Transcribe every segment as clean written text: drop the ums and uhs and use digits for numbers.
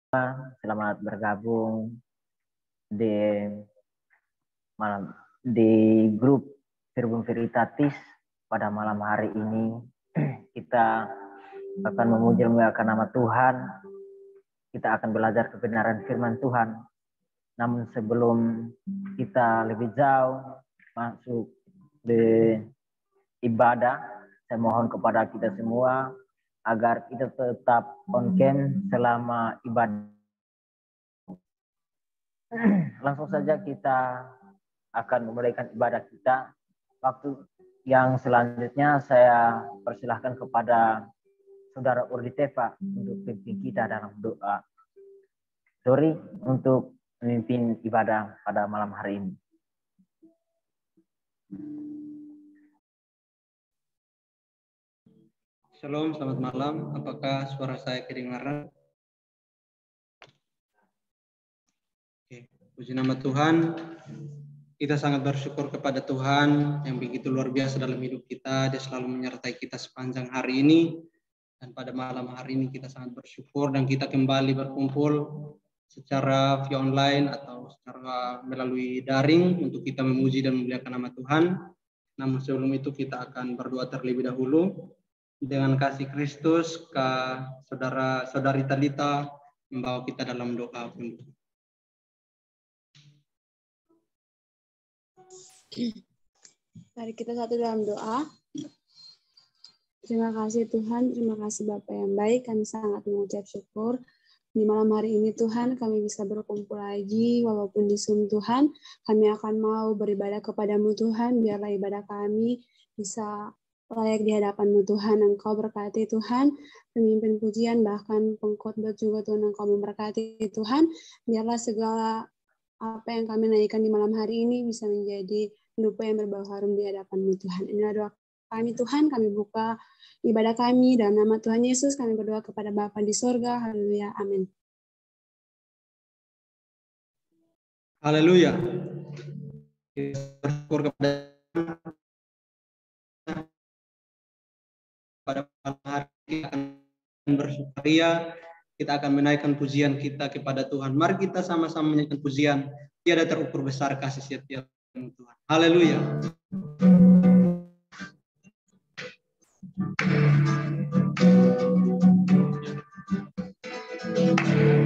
Selamat bergabung di di grup Verbum Veritatis pada malam hari ini. Kita akan memuji memuliakan nama Tuhan. Kita akan belajar kebenaran firman Tuhan. Namun sebelum kita lebih jauh masuk di ibadah, saya mohon kepada kita semua agar kita tetap on cam selama ibadah. Langsung saja kita akan memulaikan ibadah kita. Waktu yang selanjutnya saya persilahkan kepada Saudara Urditepa untuk pimpin kita dalam doa. Dori untuk memimpin ibadah pada malam hari ini. Shalom, selamat malam. Apakah suara saya kedengaran? Oke, puji nama Tuhan. Kita sangat bersyukur kepada Tuhan yang begitu luar biasa dalam hidup kita. Dia selalu menyertai kita sepanjang hari ini. Dan pada malam hari ini kita sangat bersyukur dan kita kembali berkumpul secara via online atau secara melalui daring untuk kita memuji dan memuliakan nama Tuhan. Namun sebelum itu kita akan berdoa terlebih dahulu. Dengan kasih Kristus, saudara-saudari Talita membawa kita dalam doa penutup. Mari kita satu dalam doa. Terima kasih Tuhan, terima kasih Bapa yang baik. Kami sangat mengucap syukur. Di malam hari ini Tuhan, kami bisa berkumpul lagi, walaupun di Zoom Tuhan. Kami akan mau beribadah kepadamu Tuhan, biarlah ibadah kami bisa layak di hadapan-Mu Tuhan. Engkau berkati Tuhan, pemimpin pujian, bahkan pengkhotbah juga Tuhan, Engkau memberkati Tuhan. Biarlah segala apa yang kami naikkan di malam hari ini bisa menjadi dupa yang berbau harum di hadapan-Mu Tuhan. Inilah doa kami Tuhan, kami buka ibadah kami dalam nama Tuhan Yesus, kami berdoa kepada Bapa di sorga. Haleluya, amin. Haleluya. Bersyukur kepada pada malam hari kita akan bersukaria, kita akan menaikkan pujian kita kepada Tuhan. Mari kita sama-sama menaikkan pujian. Tiada terukur besar kasih setia Tuhan. Haleluya.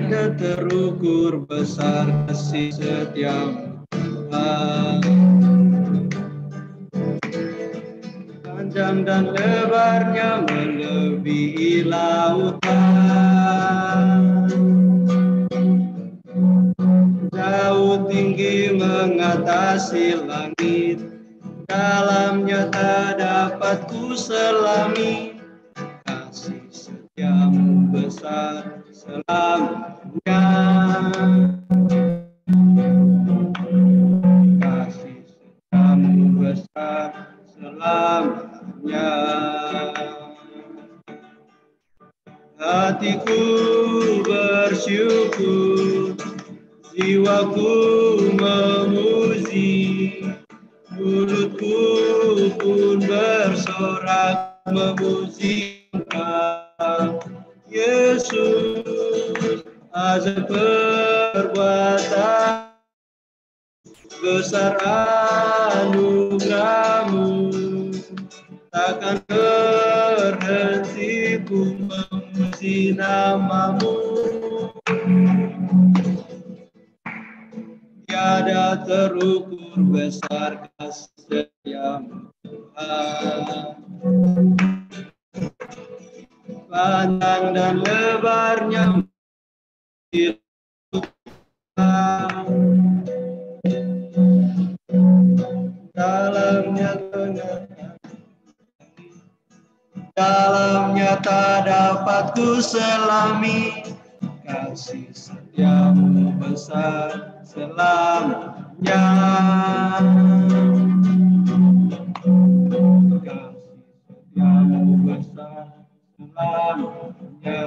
Tiada terukur besar kasih setia Tuhan. Panjang dan lebarnya melebihi lautan, jauh tinggi mengatasi langit, dalamnya tak dapat ku selami. Kasih setiamu besar selamanya, kasih setiamu besar selamanya. Hatiku bersyukur, jiwaku memuji, mulutku pun bersorak memuji Engkau, Yesus. Ajaib perbuatan besar anugerah-Mu, takkan berhenti ku memuji nama-Mu. Tiada terukur besar kasih setiamu Tuhan. Panjang dan lebarnya dalamnya tak dapat ku selami. Kasih setiamu besar selamanya, kasih setiamu besar selamanya,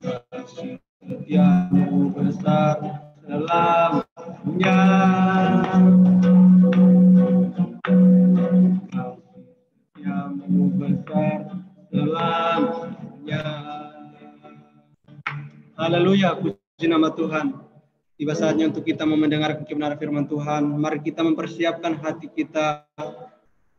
kasih setiamu besar selamanya, kasih setiamu besar selamanya. Haleluya, puji nama Tuhan. Tiba saatnya untuk kita mendengarkan kebenaran firman Tuhan. Mari kita mempersiapkan hati kita.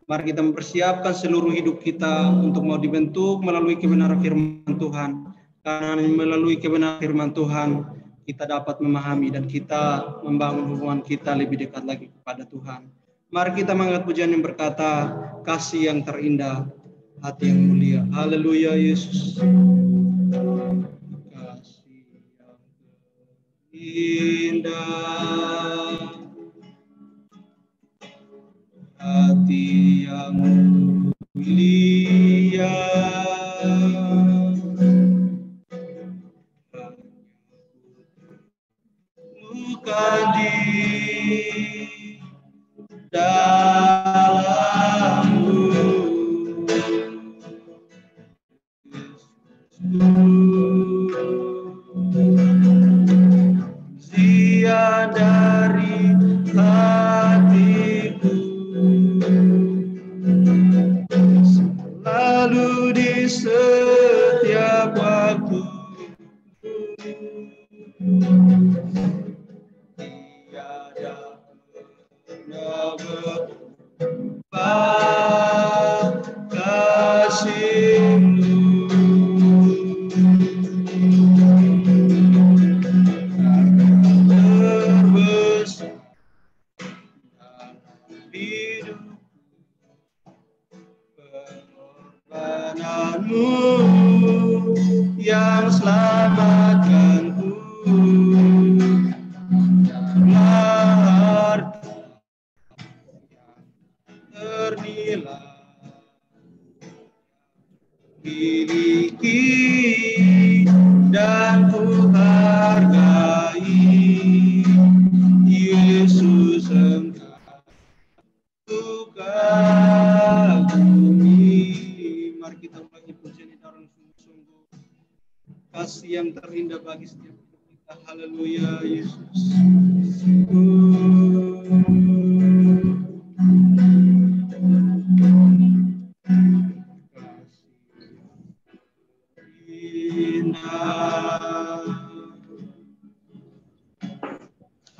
Mari kita mempersiapkan seluruh hidup kita untuk mau dibentuk melalui kebenaran firman Tuhan. Karena melalui kebenaran firman Tuhan, kita dapat memahami dan kita membangun hubungan kita lebih dekat lagi kepada Tuhan. Mari kita mengangkat pujian yang berkata, kasih yang terindah, hati yang mulia. Haleluya, Yesus. Kasih yang terindah, hati yang mulia, bukan di dalammu, ziar dari hatiku, selalu di setiap waktu. Tiada pernah berubah kasih-Mu, terbesar dalam hidup, pengorbanan-Mu yang selamatkanku. Ternilai miliki dan ku hargai, Yesus Engkau ku kagumi. Mari kita bagi pujian dalam sungguh-sungguh, kasih yang terindah bagi setiap kita. Haleluya, Yesus.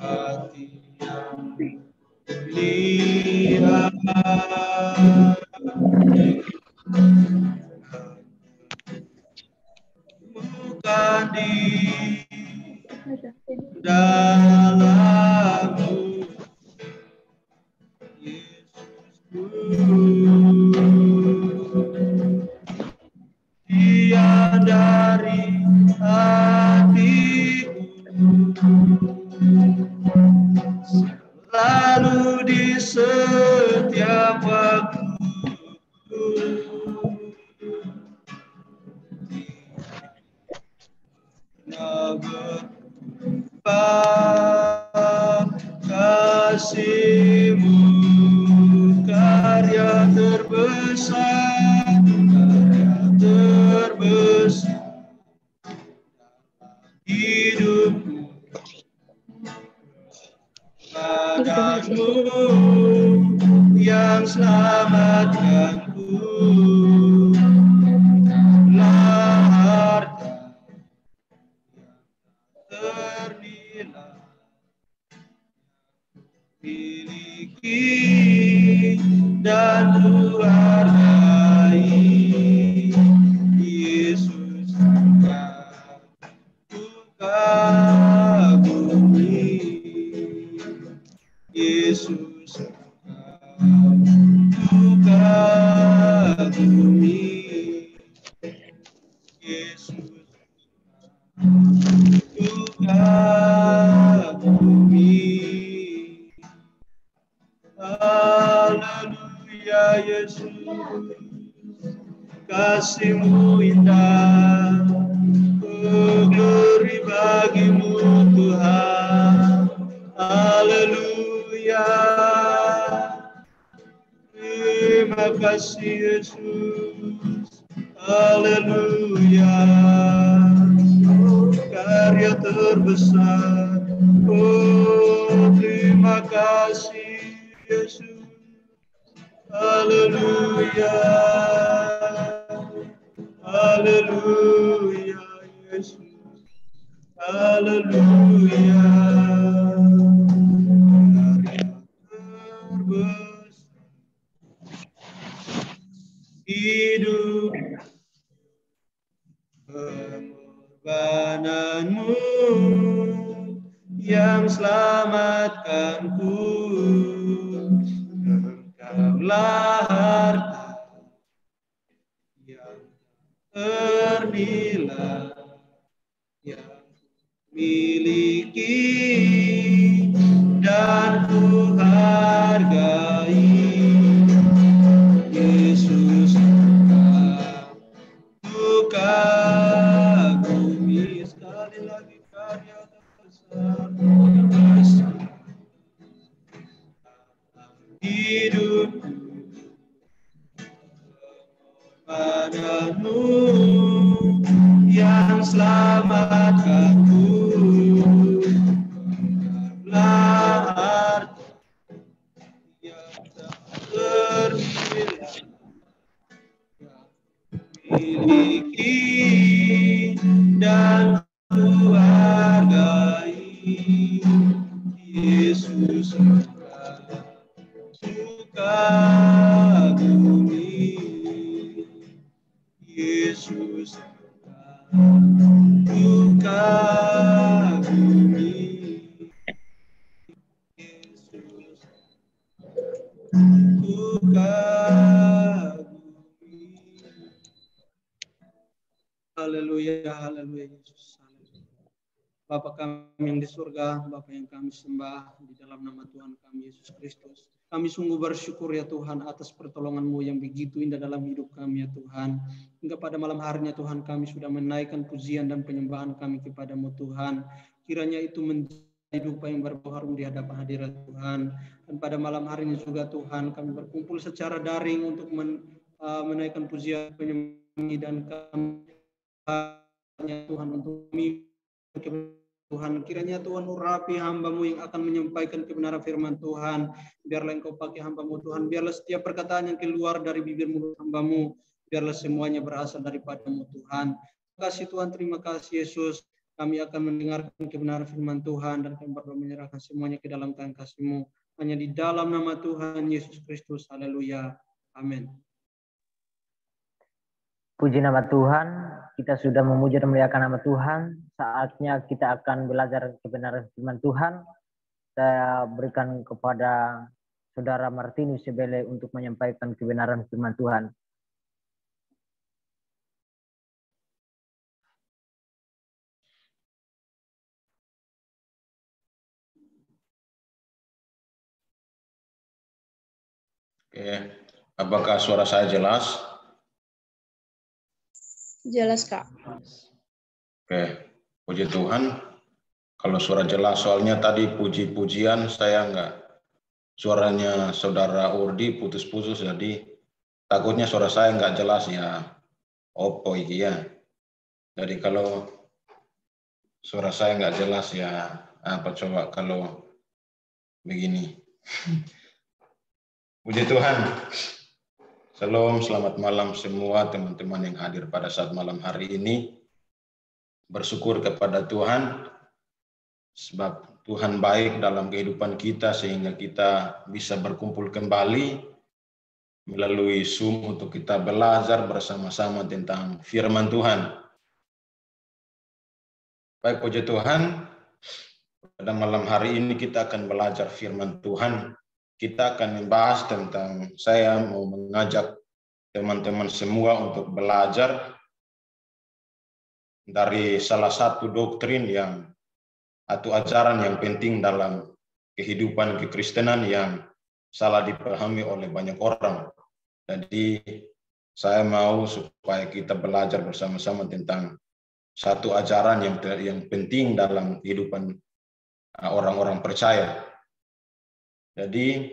Hati yang mulia, bukan di dalammu, Yesusku, dia dari hatiku, selalu di setiap waktu. Berubah kasih-Mu, karya terbesar hidupku, padamu yang selamatkanku, harta ternilai miliki dan ku hargai, Yesus Engkau ku kagumi, Yesus Engkau ku kagumi, Yesus ku kagumi. Haleluya, Yesus, kasih-Mu indah, glory bagi-Mu Tuhan. Haleluya, terima kasih Yesus. Haleluya, karya terbesar. Oh, terima kasih Yesus. Haleluya, haleluya Yesus. Haleluya. Karya terbesar hidup pengorbananmu yang selamatkanku. Engkaulah harta yang ternilai yang miliki dan ku hargai. Yesus, ku kagumi. Sekali lagi karya terbesar hidup padamu yang selamatkanku. Engkaulah yang ternilai yang miliki dan ku hargai. Yesus, kagumi. Yesus, ku kagumi. Yesus, ku kagumi. Haleluya, haleluya Yesus. Bapa kami yang di surga, Bapa yang kami sembah di dalam nama Tuhan kami Yesus Kristus. Kami sungguh bersyukur ya Tuhan atas pertolongan-Mu yang begitu indah dalam hidup kami ya Tuhan. Hingga pada malam harinya Tuhan kami sudah menaikkan pujian dan penyembahan kami kepada-Mu Tuhan. Kiranya itu menjadi dupa yang berbau harum di hadapan hadirat Tuhan. Dan pada malam harinya juga Tuhan kami berkumpul secara daring untuk menaikkan pujian penyembahan dan kami Tuhan untuk kami Tuhan, kiranya Tuhan urapi hamba-Mu yang akan menyampaikan kebenaran firman Tuhan. Biarlah Engkau pakai hamba-Mu Tuhan. Biarlah setiap perkataan yang keluar dari bibir mulut hamba-Mu, biarlah semuanya berasal daripada-Mu Tuhan. Terima kasih Tuhan, terima kasih Yesus. Kami akan mendengarkan kebenaran firman Tuhan dan kami berdoa menyerahkan semuanya ke dalam tangan kasih-Mu. Hanya di dalam nama Tuhan Yesus Kristus. Haleluya. Amin. Puji nama Tuhan, kita sudah memuji dan memuliakan nama Tuhan. Saatnya kita akan belajar kebenaran firman Tuhan. Saya berikan kepada Saudara Martinus Sebele untuk menyampaikan kebenaran firman Tuhan. Oke, apakah suara saya jelas? Jelas, Kak. Oke, puji Tuhan. Kalau suara jelas, soalnya tadi puji-pujian saya enggak. Suaranya Saudara Urdi putus-putus, jadi takutnya suara saya enggak jelas ya. Opo iki ya. Jadi kalau suara saya enggak jelas ya, apa coba kalau begini. Puji Tuhan. Shalom, selamat malam semua teman-teman yang hadir pada saat malam hari ini. Bersyukur kepada Tuhan, sebab Tuhan baik dalam kehidupan kita sehingga kita bisa berkumpul kembali melalui Zoom untuk kita belajar bersama-sama tentang firman Tuhan. Baik, puji Tuhan, pada malam hari ini kita akan belajar firman Tuhan. Kita akan membahas tentang, saya mau mengajak teman-teman semua untuk belajar dari salah satu doktrin yang atau ajaran yang penting dalam kehidupan kekristenan yang salah dipahami oleh banyak orang. Jadi saya mau supaya kita belajar bersama-sama tentang satu ajaran yang penting dalam kehidupan orang-orang percaya. Jadi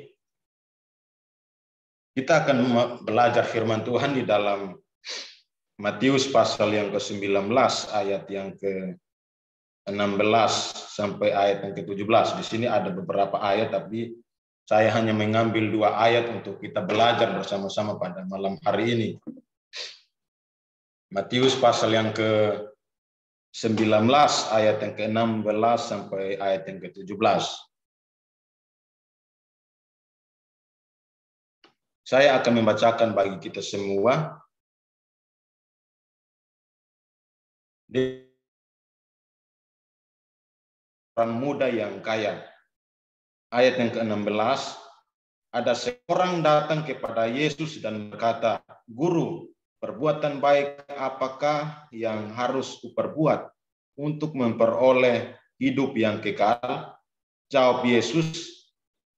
kita akan belajar firman Tuhan di dalam Matius pasal yang ke-19 ayat yang ke-16 sampai ayat yang ke-17. Di sini ada beberapa ayat, tapi saya hanya mengambil 2 ayat untuk kita belajar bersama-sama pada malam hari ini. Matius pasal yang ke-19 ayat yang ke-16 sampai ayat yang ke-17. Saya akan membacakan bagi kita semua. Orang muda yang kaya. Ayat yang ke-16, ada seorang datang kepada Yesus dan berkata, "Guru, perbuatan baik apakah yang harus kuperbuat untuk memperoleh hidup yang kekal?" Jawab Yesus,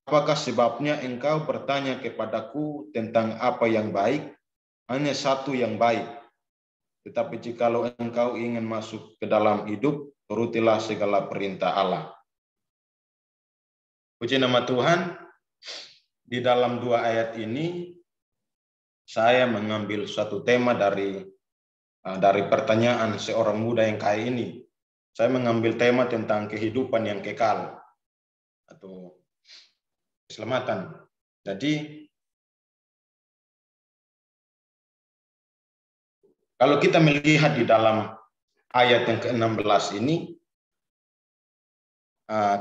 "Apakah sebabnya engkau bertanya kepadaku tentang apa yang baik? Hanya satu yang baik. Tetapi jikalau engkau ingin masuk ke dalam hidup, turutilah segala perintah Allah." Puji nama Tuhan. Di dalam 2 ayat ini, saya mengambil suatu tema dari pertanyaan seorang muda yang kaya ini. Saya mengambil tema tentang kehidupan yang kekal atau keselamatan. Jadi, kalau kita melihat di dalam ayat yang ke-16 ini,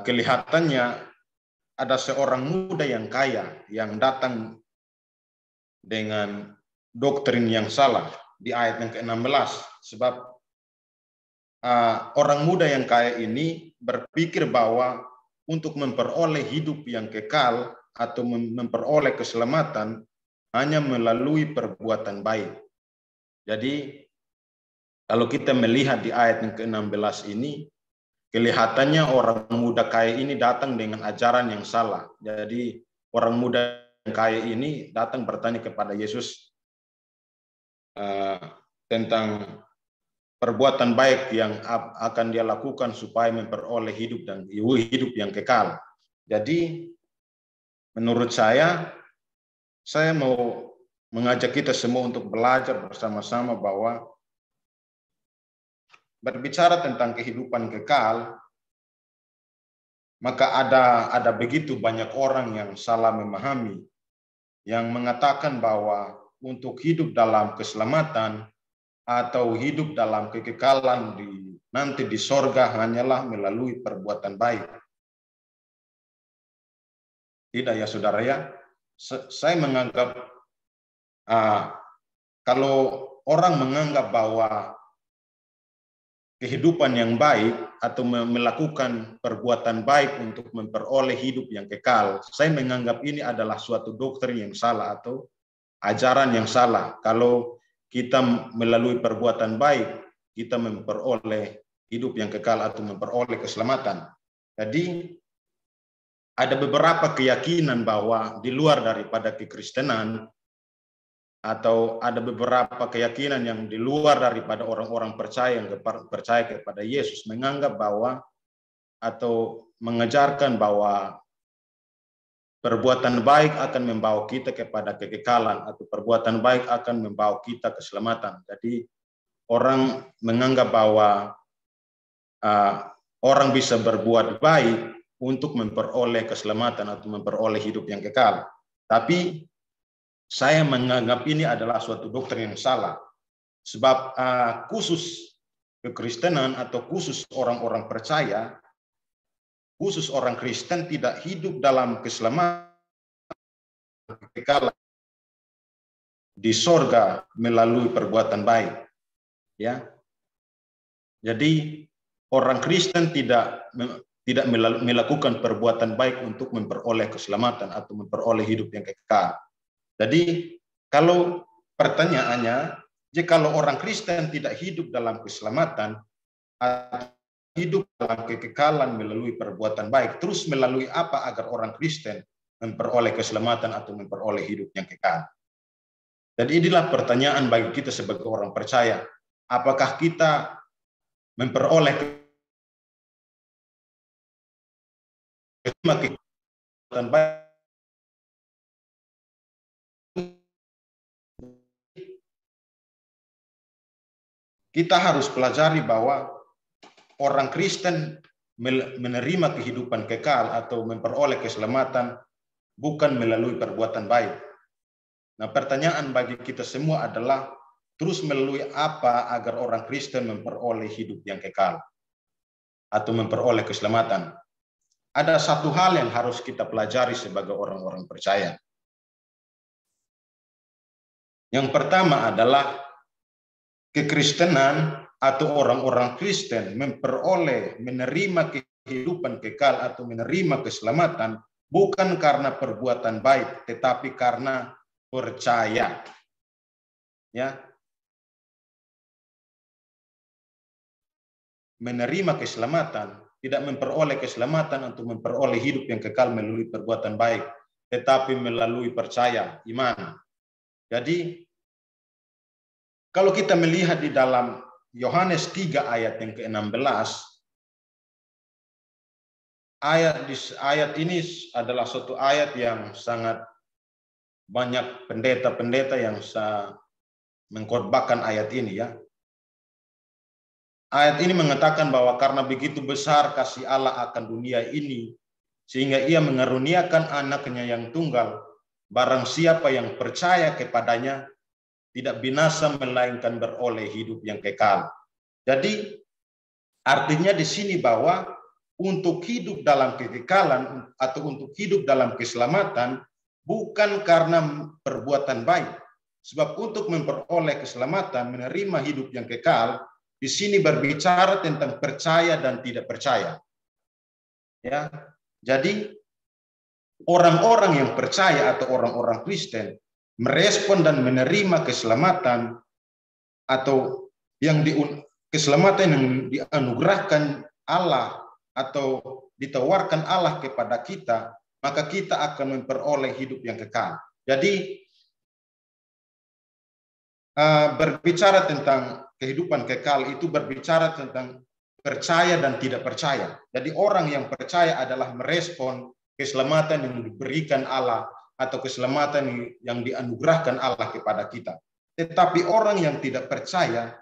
kelihatannya ada seorang muda yang kaya yang datang dengan doktrin yang salah di ayat yang ke-16. Sebab orang muda yang kaya ini berpikir bahwa untuk memperoleh hidup yang kekal atau memperoleh keselamatan hanya melalui perbuatan baik. Jadi kalau kita melihat di ayat yang ke-16 ini, kelihatannya orang muda kaya ini datang dengan ajaran yang salah. Jadi orang muda yang kaya ini datang bertanya kepada Yesus tentang perbuatan baik yang akan dia lakukan supaya memperoleh hidup dan hidup yang kekal. Jadi menurut saya mau mengajak kita semua untuk belajar bersama-sama bahwa berbicara tentang kehidupan kekal, maka ada begitu banyak orang yang salah memahami, yang mengatakan bahwa untuk hidup dalam keselamatan atau hidup dalam kekekalan nanti di sorga hanyalah melalui perbuatan baik. Tidak ya saudara ya, saya menganggap kalau orang menganggap bahwa kehidupan yang baik atau melakukan perbuatan baik untuk memperoleh hidup yang kekal, saya menganggap ini adalah suatu doktrin yang salah atau ajaran yang salah. Kalau kita melalui perbuatan baik, kita memperoleh hidup yang kekal atau memperoleh keselamatan. Jadi ada beberapa keyakinan bahwa di luar daripada kekristenan, atau ada beberapa keyakinan yang di luar daripada orang-orang percaya yang percaya kepada Yesus menganggap bahwa atau mengajarkan bahwa perbuatan baik akan membawa kita kepada kekekalan atau perbuatan baik akan membawa kita keselamatan. Jadi orang menganggap bahwa orang bisa berbuat baik untuk memperoleh keselamatan atau memperoleh hidup yang kekal. Tapi saya menganggap ini adalah suatu doktrin yang salah. Sebab khusus kekristenan atau khusus orang-orang percaya, khusus orang Kristen tidak hidup dalam keselamatan kekekalan di sorga melalui perbuatan baik. Ya, jadi orang Kristen tidak melakukan perbuatan baik untuk memperoleh keselamatan atau memperoleh hidup yang kekal. Jadi kalau pertanyaannya, jikalau orang Kristen tidak hidup dalam keselamatan, atau hidup dalam kekekalan melalui perbuatan baik, terus melalui apa agar orang Kristen memperoleh keselamatan atau memperoleh hidup yang kekal? Jadi inilah pertanyaan bagi kita sebagai orang percaya. Apakah kita memperoleh keselamatan baik? Kita harus pelajari bahwa orang Kristen menerima kehidupan kekal atau memperoleh keselamatan bukan melalui perbuatan baik. Nah, pertanyaan bagi kita semua adalah Terus melalui apa agar orang Kristen memperoleh hidup yang kekal atau memperoleh keselamatan? Ada satu hal yang harus kita pelajari sebagai orang-orang percaya. Yang pertama adalah kekristenan atau orang-orang Kristen menerima kehidupan kekal atau menerima keselamatan bukan karena perbuatan baik, tetapi karena percaya. Ya. Menerima keselamatan, tidak memperoleh keselamatan untuk memperoleh hidup yang kekal melalui perbuatan baik, tetapi melalui percaya, iman. Jadi, kalau kita melihat di dalam Yohanes 3 ayat yang ke-16, ayat ini adalah suatu ayat yang sangat banyak pendeta-pendeta yang mengkhotbahkan ayat ini, ya. Ayat ini mengatakan bahwa karena begitu besar kasih Allah akan dunia ini, sehingga ia mengaruniakan anaknya yang tunggal, barang siapa yang percaya kepadanya tidak binasa melainkan beroleh hidup yang kekal. Jadi artinya di sini bahwa untuk hidup dalam kekekalan atau untuk hidup dalam keselamatan bukan karena perbuatan baik. Sebab untuk memperoleh keselamatan, menerima hidup yang kekal, di sini berbicara tentang percaya dan tidak percaya. Ya. Jadi orang-orang yang percaya atau orang-orang Kristen merespon dan menerima keselamatan atau keselamatan yang dianugerahkan Allah atau ditawarkan Allah kepada kita, maka kita akan memperoleh hidup yang kekal. Jadi berbicara tentang kehidupan kekal itu berbicara tentang percaya dan tidak percaya. Jadi orang yang percaya adalah merespon keselamatan yang diberikan Allah atau keselamatan yang dianugerahkan Allah kepada kita. Tetapi orang yang tidak percaya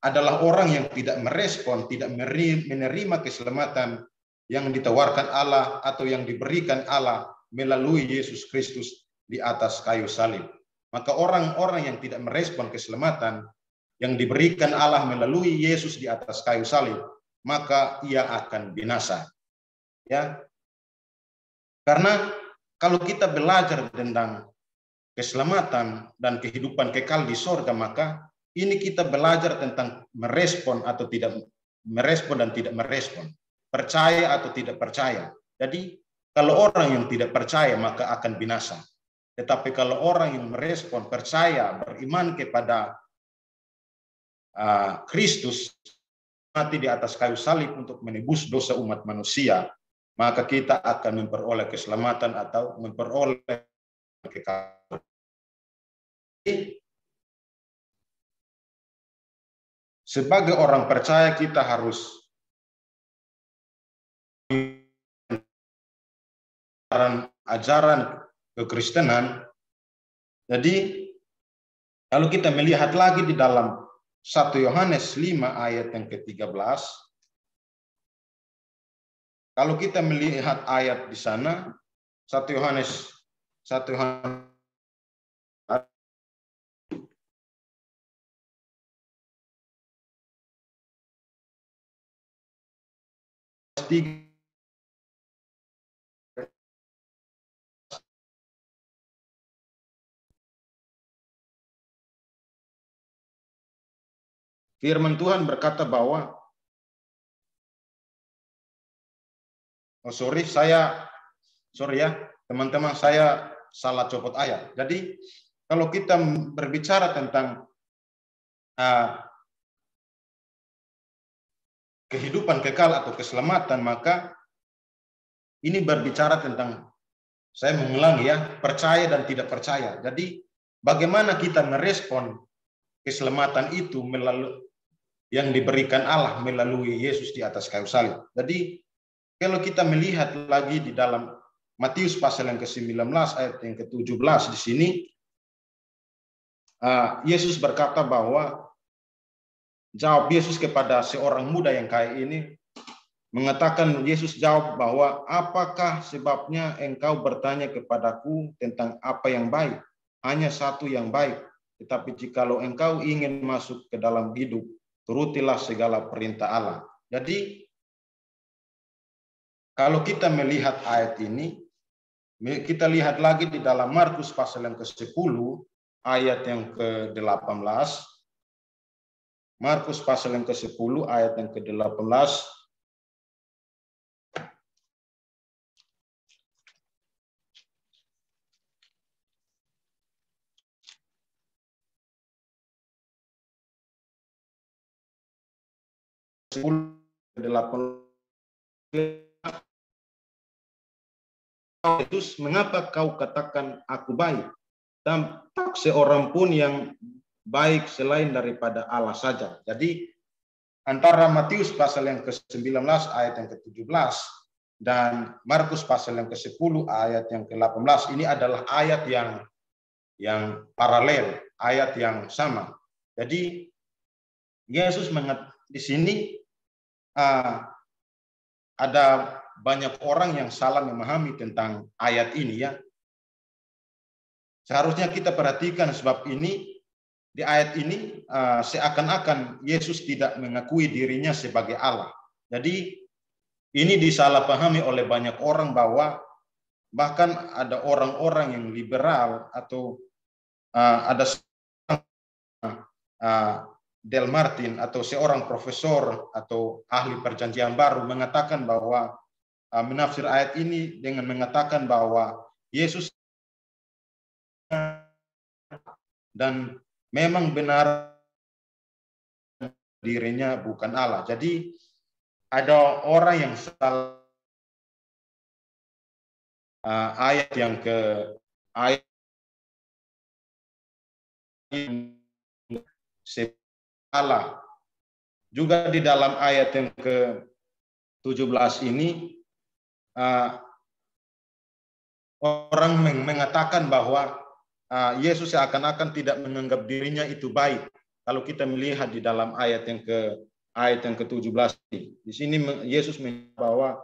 adalah orang yang tidak merespon, tidak menerima keselamatan yang ditawarkan Allah atau yang diberikan Allah melalui Yesus Kristus di atas kayu salib. Maka orang-orang yang tidak merespon keselamatan yang diberikan Allah melalui Yesus di atas kayu salib, maka ia akan binasa. Ya. Karena kalau kita belajar tentang keselamatan dan kehidupan kekal di surga, maka ini kita belajar tentang merespon atau tidak merespon dan tidak merespon, percaya atau tidak percaya. Jadi kalau orang yang tidak percaya maka akan binasa. Tetapi kalau orang yang merespon, percaya, beriman kepada Kristus mati di atas kayu salib untuk menebus dosa umat manusia, maka kita akan memperoleh keselamatan atau memperoleh kekekalan. Sebagai orang percaya kita harus ajaran kekristenan. Jadi kalau kita melihat lagi di dalam 1 Yohanes 5 ayat yang ke-13, kalau kita melihat ayat di sana 1 Yohanes 3 firman Tuhan berkata bahwa sorry ya teman-teman, saya salah copot ayat. Jadi kalau kita berbicara tentang kehidupan kekal atau keselamatan, maka ini berbicara tentang, saya mengulangi ya, percaya dan tidak percaya. Jadi bagaimana kita merespon keselamatan itu melalui yang diberikan Allah melalui Yesus di atas kayu salib. Jadi kalau kita melihat lagi di dalam Matius pasal yang ke-19 ayat yang ke-17 di sini, Yesus berkata bahwa, jawab Yesus kepada seorang muda yang kaya ini, mengatakan Yesus jawab bahwa, apakah sebabnya engkau bertanya kepadaku tentang apa yang baik? Hanya satu yang baik. tetapi jikalau engkau ingin masuk ke dalam hidup, turutilah segala perintah Allah. Jadi kalau kita melihat ayat ini, kita lihat lagi di dalam Markus pasal yang ke-10 ayat yang ke-18. Markus pasal yang ke-10 ayat yang ke-18. Yesus, mengapa kau katakan aku baik? Dan tak seorang pun yang baik selain daripada Allah saja. Jadi antara Matius pasal yang ke-19 ayat yang ke-17 dan Markus pasal yang ke-10 ayat yang ke-18 ini adalah ayat yang paralel, ayat yang sama. Jadi Yesus di sini ada banyak orang yang salah memahami tentang ayat ini ya. Seharusnya kita perhatikan sebab ini di ayat ini seakan-akan Yesus tidak mengakui dirinya sebagai Allah. Jadi ini disalahpahami oleh banyak orang bahwa bahkan ada orang-orang yang liberal atau ada Del Martin atau seorang profesor atau ahli perjanjian baru mengatakan bahwa menafsir ayat ini dengan mengatakan bahwa Yesus dan memang benar dirinya bukan Allah. Jadi ada orang yang salah ayat yang ke ayat Allah. Juga di dalam ayat yang ke-17 ini orang mengatakan bahwa Yesus seakan-akan tidak menganggap dirinya itu baik. Kalau kita melihat di dalam ayat yang ke-17 di sini Yesus mengatakan bahwa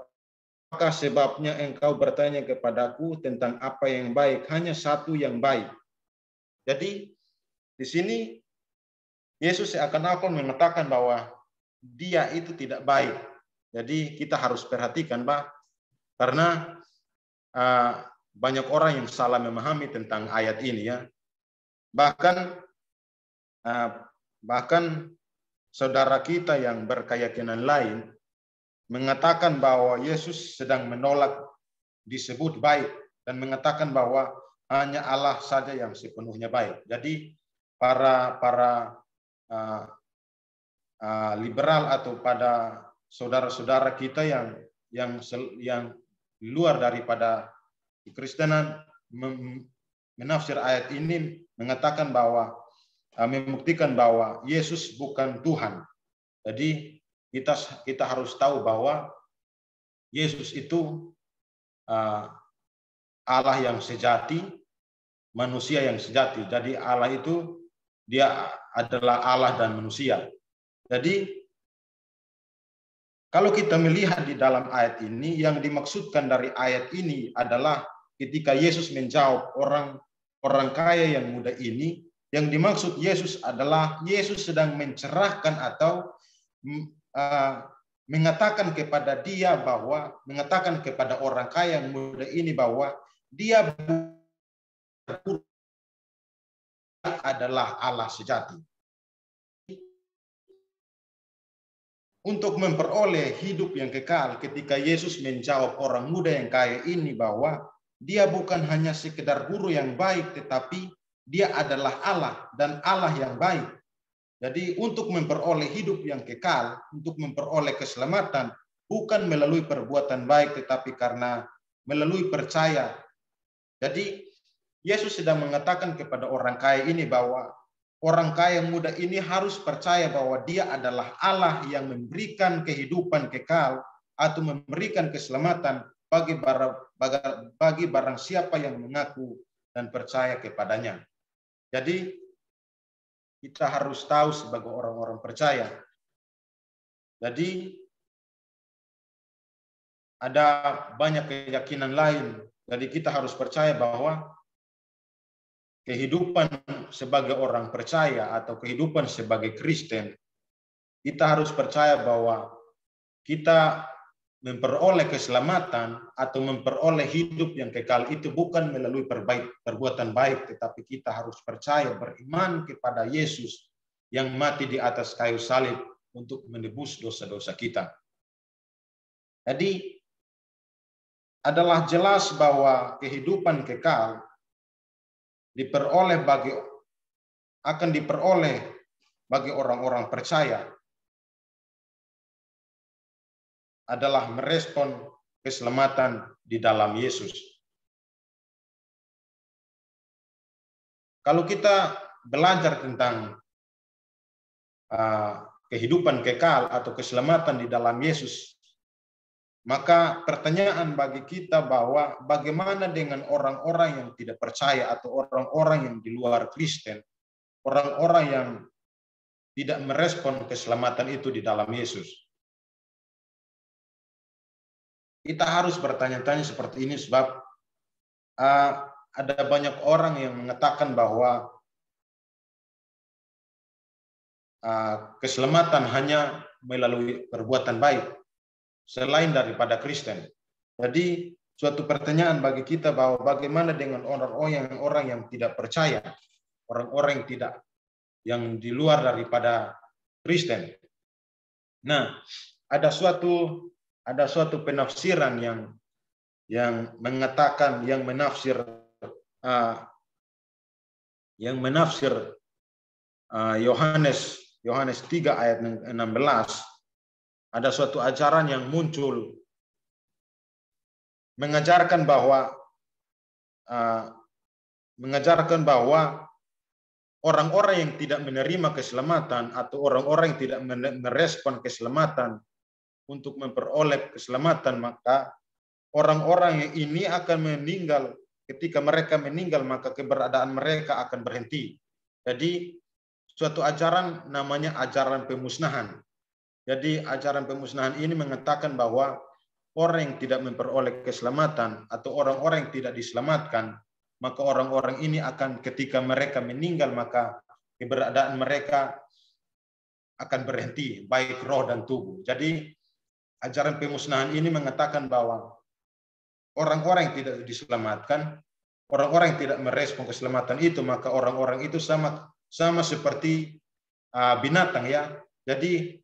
maka sebabnya engkau bertanya kepadaku tentang apa yang baik, hanya satu yang baik. Jadi di sini Yesus seakan-akan mengatakan bahwa dia itu tidak baik. Jadi kita harus perhatikan, Pak, karena banyak orang yang salah memahami tentang ayat ini ya. Bahkan saudara kita yang berkeyakinan lain mengatakan bahwa Yesus sedang menolak disebut baik dan mengatakan bahwa hanya Allah saja yang sepenuhnya baik. Jadi para liberal atau pada saudara-saudara kita yang luar daripada Kekristenan menafsir ayat ini mengatakan bahwa membuktikan bahwa Yesus bukan Tuhan. Jadi kita harus tahu bahwa Yesus itu Allah yang sejati, manusia yang sejati. Jadi Allah itu dia adalah Allah dan manusia. Jadi kalau kita melihat di dalam ayat ini, yang dimaksudkan dari ayat ini adalah ketika Yesus menjawab orang kaya yang muda ini, yang dimaksud Yesus adalah Yesus sedang mencerahkan atau mengatakan kepada orang kaya yang muda ini bahwa dia adalah Allah sejati. Untuk memperoleh hidup yang kekal, ketika Yesus menjawab orang muda yang kaya ini bahwa dia bukan hanya sekedar guru yang baik, tetapi dia adalah Allah dan Allah yang baik. Jadi untuk memperoleh hidup yang kekal, untuk memperoleh keselamatan, bukan melalui perbuatan baik, tetapi karena melalui percaya. Jadi Yesus sedang mengatakan kepada orang kaya ini bahwa orang kaya muda ini harus percaya bahwa dia adalah Allah yang memberikan kehidupan kekal atau memberikan keselamatan bagi barang siapa yang mengaku dan percaya kepadanya. Jadi kita harus tahu sebagai orang-orang percaya. Jadi ada banyak keyakinan lain. Jadi kita harus percaya bahwa kehidupan sebagai orang percaya atau kehidupan sebagai Kristen, kita harus percaya bahwa kita memperoleh keselamatan atau memperoleh hidup yang kekal itu bukan melalui perbuatan baik, tetapi kita harus percaya, beriman kepada Yesus yang mati di atas kayu salib untuk menebus dosa-dosa kita. Jadi adalah jelas bahwa kehidupan kekal akan diperoleh bagi orang-orang percaya adalah merespon keselamatan di dalam Yesus. Kalau kita belajar tentang kehidupan kekal atau keselamatan di dalam Yesus, maka pertanyaan bagi kita bahwa bagaimana dengan orang-orang yang tidak percaya atau orang-orang yang di luar Kristen, orang-orang yang tidak merespon keselamatan itu di dalam Yesus. Kita harus bertanya-tanya seperti ini sebab ada banyak orang yang mengatakan bahwa keselamatan hanya melalui perbuatan baik selain daripada Kristen. Jadi suatu pertanyaan bagi kita bahwa bagaimana dengan orang-orang yang tidak percaya, orang-orang yang di luar daripada Kristen. Nah, ada suatu penafsiran yang mengatakan, yang menafsir Yohanes 3 ayat 16. Ada suatu ajaran yang muncul mengajarkan bahwa orang-orang yang tidak menerima keselamatan atau orang-orang yang tidak merespon keselamatan untuk memperoleh keselamatan, maka orang-orang yang ini akan meninggal. Ketika mereka meninggal, maka keberadaan mereka akan berhenti. Jadi suatu ajaran namanya ajaran pemusnahan. Jadi ajaran pemusnahan ini mengatakan bahwa orang yang tidak memperoleh keselamatan atau orang-orang yang tidak diselamatkan, maka orang-orang ini akan ketika mereka meninggal, maka keberadaan mereka akan berhenti, baik roh dan tubuh. Jadi ajaran pemusnahan ini mengatakan bahwa orang-orang yang tidak diselamatkan, orang-orang yang tidak merespon keselamatan itu, maka orang-orang itu sama seperti binatang ya. Jadi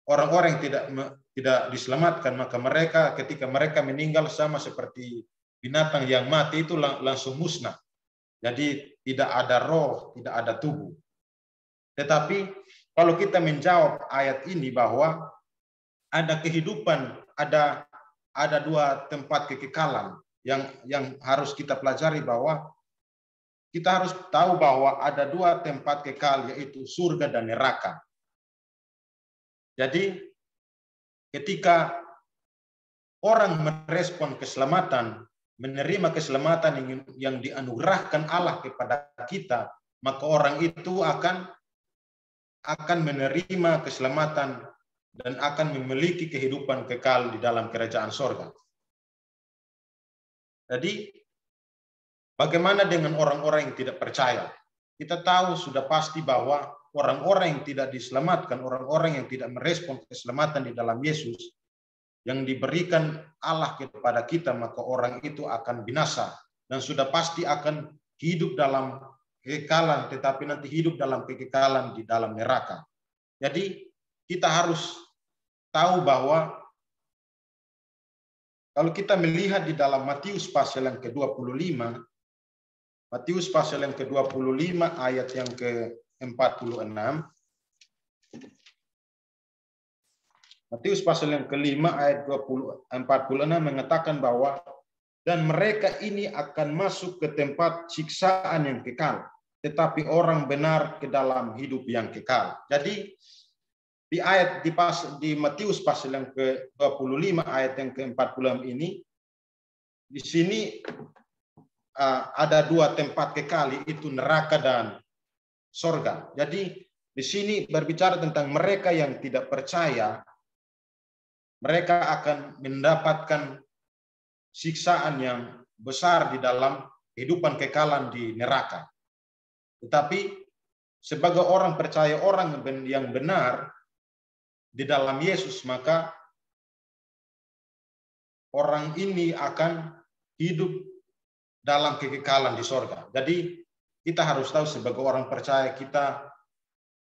orang-orang yang tidak diselamatkan, maka mereka ketika mereka meninggal sama seperti binatang yang mati itu langsung musnah. Jadi tidak ada roh, tidak ada tubuh. Tetapi kalau kita menjawab ayat ini bahwa ada kehidupan, ada dua tempat kekekalan yang harus kita pelajari, bahwa kita harus tahu bahwa ada dua tempat kekal, yaitu surga dan neraka. Jadi ketika orang merespon keselamatan, menerima keselamatan yang dianugerahkan Allah kepada kita, maka orang itu akan menerima keselamatan dan akan memiliki kehidupan kekal di dalam kerajaan sorga. Jadi bagaimana dengan orang-orang yang tidak percaya? Kita tahu sudah pasti bahwa orang-orang yang tidak diselamatkan, orang-orang yang tidak merespon keselamatan di dalam Yesus yang diberikan Allah kepada kita, maka orang itu akan binasa dan sudah pasti akan hidup dalam kekekalan, tetapi nanti hidup dalam kekekalan di dalam neraka. Jadi kita harus tahu bahwa kalau kita melihat di dalam Matius pasal yang ke-25, Matius pasal yang ke-25 ayat yang ke-46, Matius pasal yang ke-5 ayat 46 mengatakan bahwa dan mereka ini akan masuk ke tempat siksaan yang kekal, tetapi orang benar ke dalam hidup yang kekal. Jadi di Matius pasal yang ke-25 ayat yang ke-46 ini, di sini ada dua tempat kekal, yaitu neraka dan sorga. Jadi di sini berbicara tentang mereka yang tidak percaya, mereka akan mendapatkan siksaan yang besar di dalam kehidupan kekalan di neraka. Tetapi sebagai orang percaya, orang yang benar di dalam Yesus, maka orang ini akan hidup dalam kekekalan di sorga. Jadi kita harus tahu sebagai orang percaya, kita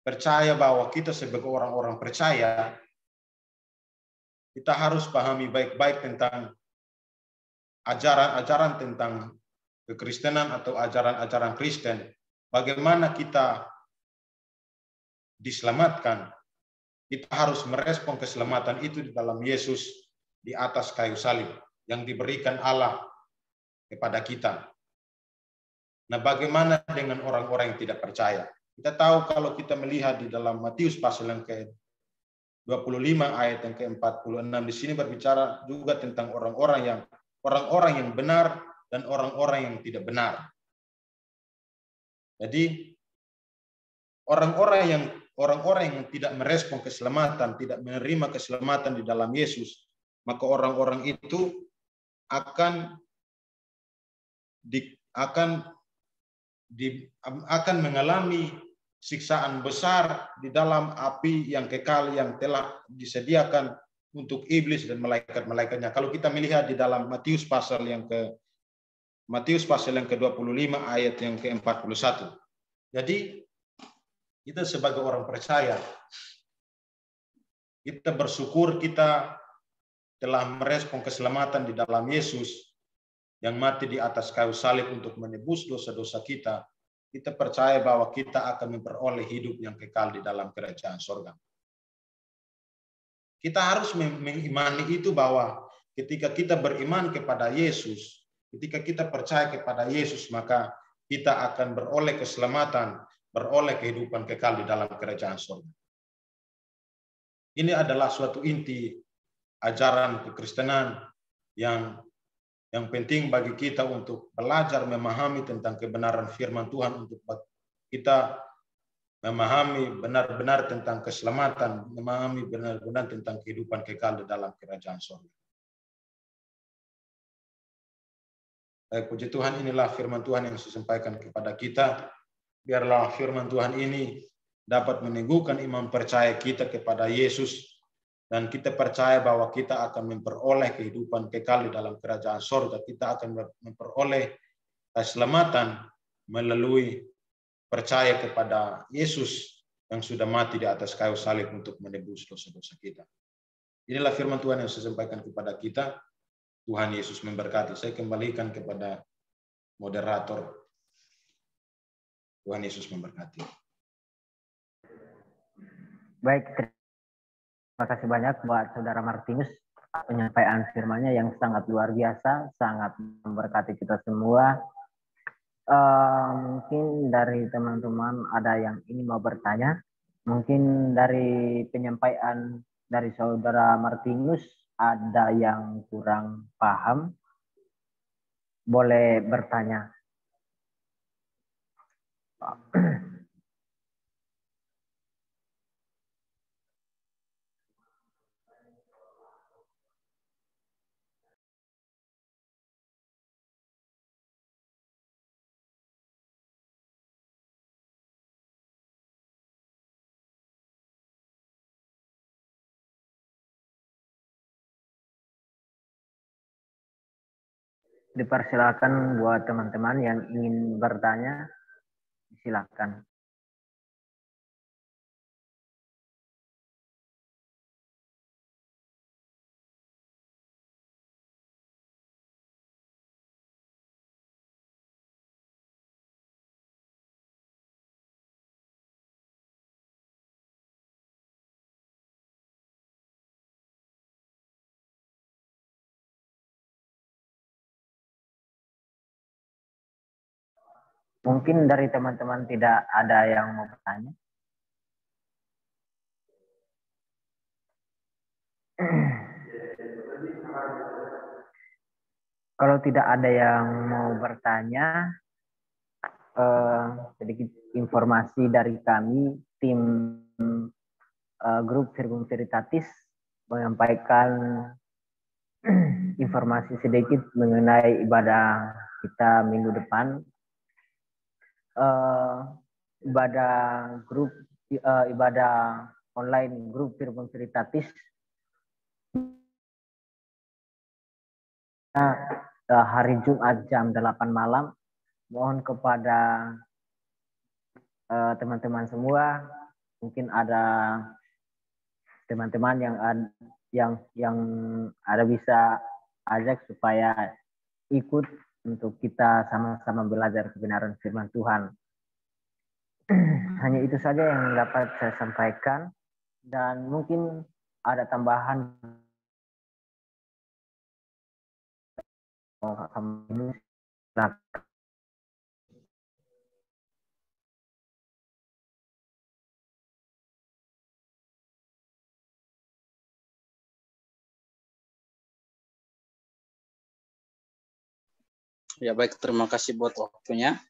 percaya bahwa kita sebagai orang-orang percaya, kita harus pahami baik-baik tentang ajaran-ajaran tentang kekristenan atau ajaran-ajaran Kristen. Bagaimana kita diselamatkan, kita harus merespon keselamatan itu di dalam Yesus di atas kayu salib yang diberikan Allah kepada kita. Nah, bagaimana dengan orang-orang yang tidak percaya? Kita tahu kalau kita melihat di dalam Matius pasal yang ke-25 ayat yang ke-46, di sini berbicara juga tentang orang-orang yang benar dan orang-orang yang tidak benar. Jadi orang-orang yang tidak merespon keselamatan, tidak menerima keselamatan di dalam Yesus, maka orang-orang itu akan mengalami siksaan besar di dalam api yang kekal yang telah disediakan untuk iblis dan malaikat-malaikatnya. Kalau kita melihat di dalam Matius pasal yang ke-25 ayat yang ke-41. Jadi kita sebagai orang percaya, kita bersyukur kita telah merespon keselamatan di dalam Yesus yang mati di atas kayu salib untuk menebus dosa-dosa kita. Kita percaya bahwa kita akan memperoleh hidup yang kekal di dalam kerajaan surga. Kita harus mengimani itu bahwa ketika kita beriman kepada Yesus, ketika kita percaya kepada Yesus, maka kita akan beroleh keselamatan, beroleh kehidupan kekal di dalam kerajaan surga. Ini adalah suatu inti ajaran kekristenan yang penting bagi kita untuk belajar memahami tentang kebenaran firman Tuhan, untuk kita memahami benar-benar tentang keselamatan, memahami benar-benar tentang kehidupan kekal di dalam kerajaan surga. Baik, puji Tuhan, inilah firman Tuhan yang saya sampaikan kepada kita. Biarlah firman Tuhan ini dapat meneguhkan iman percaya kita kepada Yesus, dan kita percaya bahwa kita akan memperoleh kehidupan kekal di dalam kerajaan surga. Kita akan memperoleh keselamatan melalui percaya kepada Yesus yang sudah mati di atas kayu salib untuk menebus dosa-dosa kita. Inilah firman Tuhan yang saya sampaikan kepada kita. Tuhan Yesus memberkati. Saya kembalikan kepada moderator. Tuhan Yesus memberkati. Baik, terima kasih banyak buat Saudara Martinus. Penyampaian firman-Nya yang sangat luar biasa, sangat memberkati kita semua. Mungkin dari teman-teman ada yang ini mau bertanya. Mungkin dari penyampaian dari Saudara Martinus ada yang kurang paham. Boleh bertanya. Dipersilakan buat teman-teman yang ingin bertanya, silakan. Mungkin dari teman-teman tidak ada yang mau bertanya. Kalau tidak ada yang mau bertanya, sedikit informasi dari kami, tim grup Verbum Veritatis menyampaikan informasi sedikit mengenai ibadah kita minggu depan. ibadah grup ibadah online grup Firman Veritatis hari Jumat jam 8 malam. Mohon kepada teman-teman semua, mungkin ada teman-teman yang ada bisa ajak supaya ikut untuk kita sama-sama belajar kebenaran firman Tuhan. Hanya itu saja yang dapat saya sampaikan, dan mungkin ada tambahan Ya baik, terima kasih buat waktunya.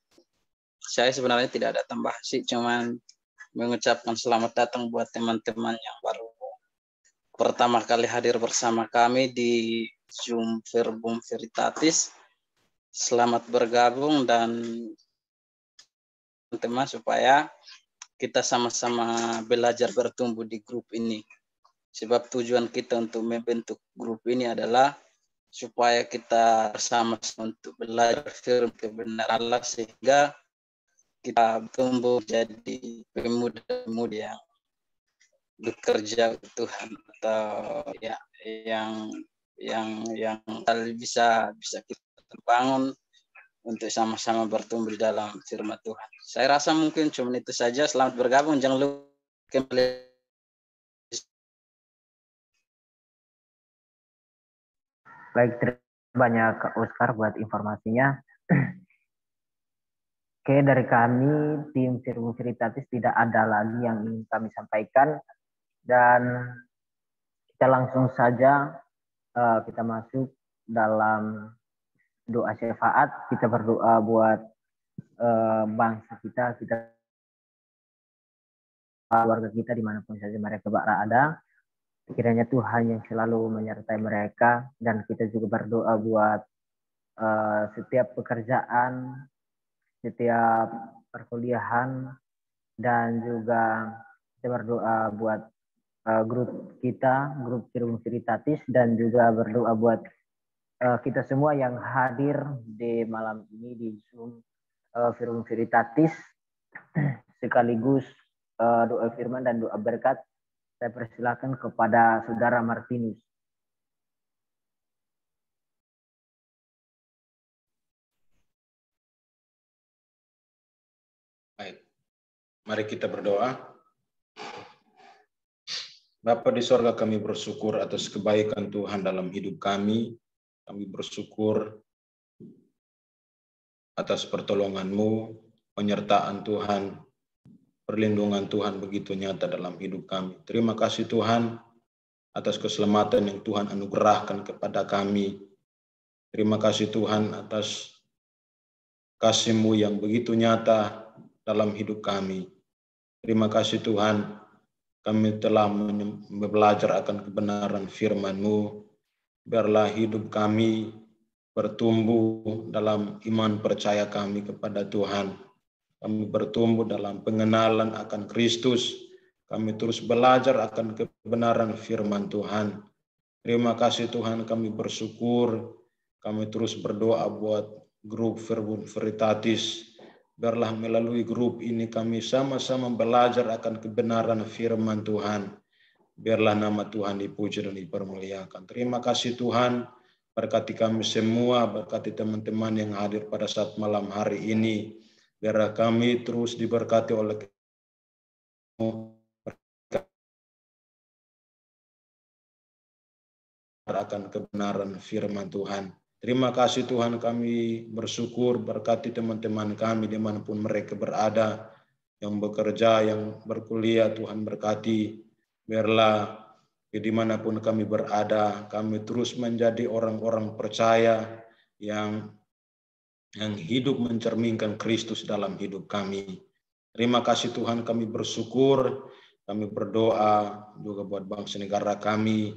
Saya sebenarnya tidak ada tambahan sih, cuman mengucapkan selamat datang buat teman-teman yang baru pertama kali hadir bersama kami di Zoom Verbum Veritatis. Selamat bergabung dan teman-teman supaya kita sama-sama belajar bertumbuh di grup ini. Sebab tujuan kita untuk membentuk grup ini adalah supaya kita bersama-sama untuk belajar firman kebenaran Allah sehingga kita tumbuh jadi pemuda-pemudi yang bekerja untuk Tuhan, atau ya yang bisa kita bangun untuk sama-sama bertumbuh di dalam firman Tuhan. Saya rasa mungkin cuma itu saja. Selamat bergabung, jangan lupa kembali. Baik, terima kasih banyak Kak Oscar buat informasinya. Oke, dari kami tim Firman Veritatis tidak ada lagi yang ingin kami sampaikan, dan kita langsung saja kita masuk dalam doa syafaat. Kita berdoa buat bangsa kita, keluarga kita dimanapun saja mereka berada. Kiranya Tuhan yang selalu menyertai mereka, dan kita juga berdoa buat setiap pekerjaan, setiap perkuliahan, dan juga kita berdoa buat grup kita, grup Firman Veritatis, dan juga berdoa buat kita semua yang hadir di malam ini di Zoom Firman Veritatis, sekaligus doa firman dan doa berkat. Saya persilakan kepada Saudara Martinus. Baik, mari kita berdoa. Bapa di sorga, kami bersyukur atas kebaikan Tuhan dalam hidup kami. Kami bersyukur atas pertolongan-Mu, penyertaan Tuhan, perlindungan Tuhan begitu nyata dalam hidup kami. Terima kasih Tuhan atas keselamatan yang Tuhan anugerahkan kepada kami. Terima kasih Tuhan atas kasih-Mu yang begitu nyata dalam hidup kami. Terima kasih Tuhan, kami telah belajar akan kebenaran firman-Mu. Biarlah hidup kami bertumbuh dalam iman percaya kami kepada Tuhan. Kami bertumbuh dalam pengenalan akan Kristus. Kami terus belajar akan kebenaran firman Tuhan. Terima kasih Tuhan, kami bersyukur. Kami terus berdoa buat grup Firman Veritatis. Biarlah melalui grup ini kami sama-sama belajar akan kebenaran firman Tuhan. Biarlah nama Tuhan dipuji dan dipermuliakan. Terima kasih Tuhan. Berkati kami semua, berkati teman-teman yang hadir pada saat malam hari ini. Biarlah kami terus diberkati oleh akan kebenaran firman Tuhan. Terima kasih Tuhan, kami bersyukur berkati teman-teman kami dimanapun mereka berada, yang bekerja, yang berkuliah, Tuhan berkati. Biarlah dimanapun kami berada, kami terus menjadi orang-orang percaya yang hidup mencerminkan Kristus dalam hidup kami. Terima kasih Tuhan, kami bersyukur, kami berdoa juga buat bangsa negara kami.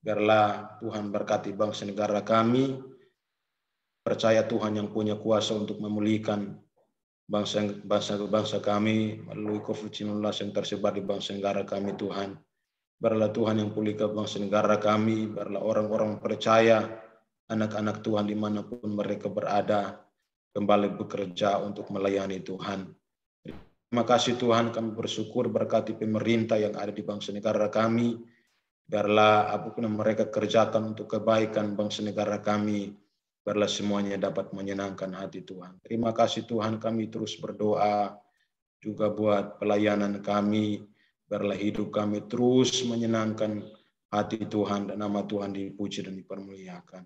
Biarlah Tuhan berkati bangsa negara kami, percaya Tuhan yang punya kuasa untuk memulihkan bangsa kami melalui COVID-19 yang tersebar di bangsa negara kami Tuhan. Biarlah Tuhan yang pulihkan bangsa negara kami, biarlah orang-orang percaya, anak-anak Tuhan dimanapun mereka berada, kembali bekerja untuk melayani Tuhan. Terima kasih Tuhan, kami bersyukur berkati pemerintah yang ada di bangsa negara kami, biarlah apapun yang mereka kerjakan untuk kebaikan bangsa negara kami, biarlah semuanya dapat menyenangkan hati Tuhan. Terima kasih Tuhan, kami terus berdoa juga buat pelayanan kami, biarlah hidup kami terus menyenangkan hati Tuhan dan nama Tuhan dipuji dan dipermuliakan.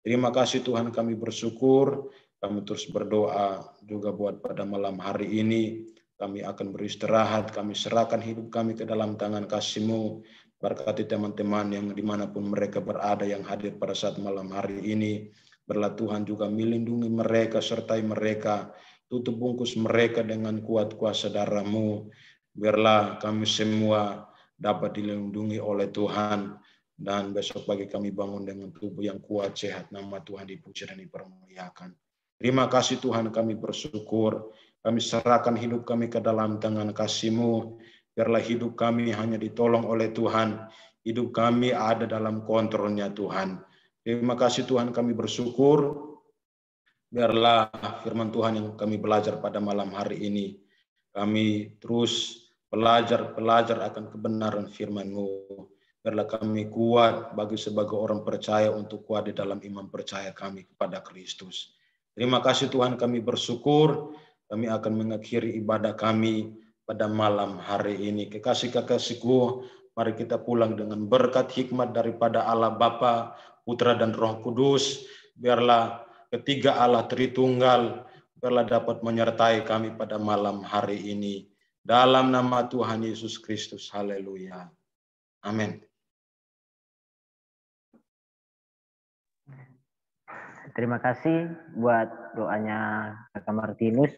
Terima kasih Tuhan, kami bersyukur, kami terus berdoa juga buat pada malam hari ini, kami akan beristirahat, kami serahkan hidup kami ke dalam tangan kasih-Mu. Berkati teman-teman yang dimanapun mereka berada yang hadir pada saat malam hari ini. Biarlah Tuhan juga melindungi mereka, sertai mereka, tutup bungkus mereka dengan kuat kuasa darah-Mu. Biarlah kami semua dapat dilindungi oleh Tuhan, dan besok pagi kami bangun dengan tubuh yang kuat, sehat, nama Tuhan dipuji dan dipermuliakan. Terima kasih Tuhan, kami bersyukur, kami serahkan hidup kami ke dalam tangan kasih-Mu. Biarlah hidup kami hanya ditolong oleh Tuhan, hidup kami ada dalam kontrolnya Tuhan. Terima kasih Tuhan, kami bersyukur. Biarlah firman Tuhan yang kami belajar pada malam hari ini, kami terus belajar akan kebenaran firman-Mu. Biarlah kami kuat sebagai orang percaya untuk kuat di dalam iman percaya kami kepada Kristus. Terima kasih Tuhan, kami bersyukur. Kami akan mengakhiri ibadah kami pada malam hari ini. Kekasih-kekasihku, mari kita pulang dengan berkat hikmat daripada Allah Bapa, Putra dan Roh Kudus. Biarlah ketiga Allah Tritunggal, biarlah dapat menyertai kami pada malam hari ini. Dalam nama Tuhan Yesus Kristus, haleluya. Amin. Terima kasih buat doanya Kakak Martinus.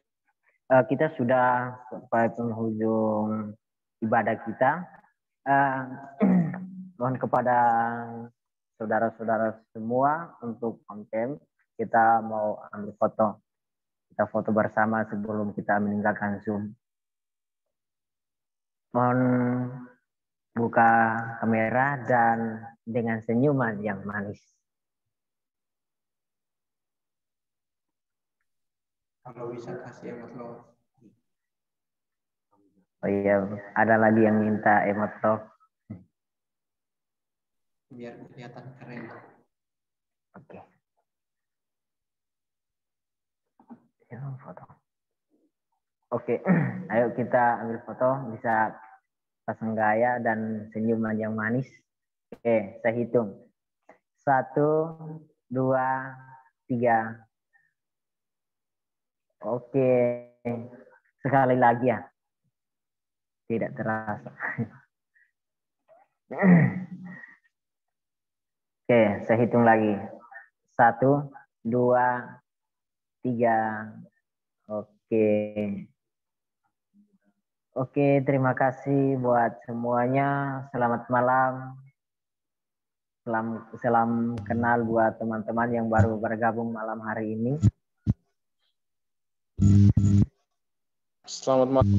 Kita sudah sampai penghujung ibadah kita. Mohon kepada saudara-saudara semua untuk konten, kita mau ambil foto. Kita foto bersama sebelum kita meninggalkan Zoom. Mohon buka kamera dan dengan senyuman yang manis. Kalau bisa kasih emot lo. Oh iya, ada lagi yang minta emot love. Biar kelihatan keren. Oke. Foto. Oke, ayo kita ambil foto. Bisa pasang gaya dan senyuman yang manis. Oke, saya hitung. 1, 2, 3. Oke, sekali lagi ya. Tidak terasa. Oke, saya hitung lagi. 1, 2, 3. Oke, terima kasih buat semuanya. Selamat malam. Salam kenal buat teman-teman yang baru bergabung malam hari ini. Selamat malam.